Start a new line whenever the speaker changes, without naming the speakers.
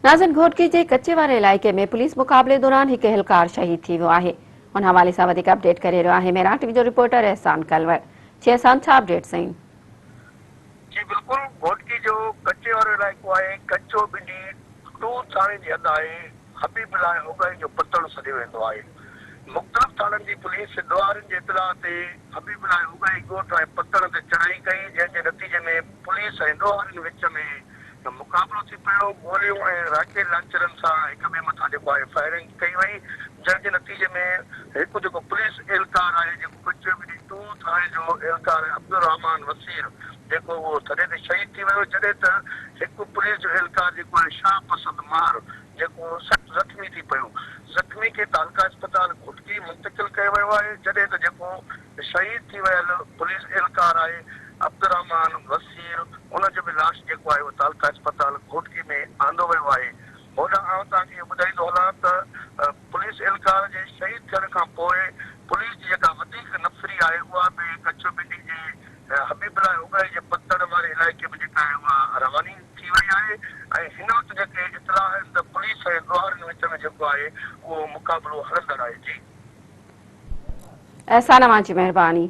नाज़िन घोटकी के कच्चे वारे इलाइक़े में पुलिस मुक़ाबले दौरान एक एहलकार शहीद थी वियो आहे। उन हवाले से वधीक अपडेट करे रहियो आहे मेरा टीवी जो रिपोर्टर एहसान कलवर। जी एहसान, छा अपडेट्स आहिनि?
जी बिल्कुल, घोटकी जो कच्चे वारो इलाइक़ो आहे। कच्चो बिंडी 2 थाणे जी हद आहे। हबीबुल्ला उगाई जो पतड़ सॾियो वेंदो आहे। मुख़्तलिफ़ थाणनि जी पुलिस दुआरनि जे इतला ते हबीबुल्ला उगाई ॻोठ ऐं पतड़ ते चढ़ाई कई, जंहिं जे नतीजे में पुलिस ऐं दुआरनि विच में मुक़ाबलो थी पियो। गोलियूं ऐं राकेट लॉन्चरनि सां हिक ॿिए मथां जेको आहे फायरिंग कई वई, जंहिं जे नतीजे में हिकु जेको पुलिस एहलकार आहे, जेको कच्चे बिंडी 2 थाणे जो एहलकार अब्दुल रहमान वसीर, जेको उहो थधे ते शहीद थी वियो। जॾहिं त हिकु पुलिस जो एहलकार जेको आहे शाह पसंद मार, जेको सख़्तु ज़ख़्मी थी पियो। ज़ख़्मी खे तालका अस्पताल घोटकी मुंतक़िल कयो वियो आहे, जॾहिं त जेको शहीद थी वियल पुलिस एहलकार आहे अब्दुल रहमान वसीर, उनजो बि लाश जेको आहे उहो तालका अस्पताल घोटकी में आंदो वियो आहे। होॾां आउं तव्हांखे ॿुधाईंदो हलां त पुलिस एहलकार जे शहीद थियण खां पोइ पुलिस जी जेका वधीक नफ़री आहे उहा बि कच्चो बिंडी जे हबीबुल्ला उगाई जे पतड़ वारे इलाइक़े में जेका आहे उहा रवानी थी वई आहे। ऐं हिन वक़्तु जेके इतला आहिनि त पुलिस ऐं दुआरनि विच में जेको आहे उहो मुक़ाबलो हलंदड़ आहे। जी
एहसान, जी मेहरबानी।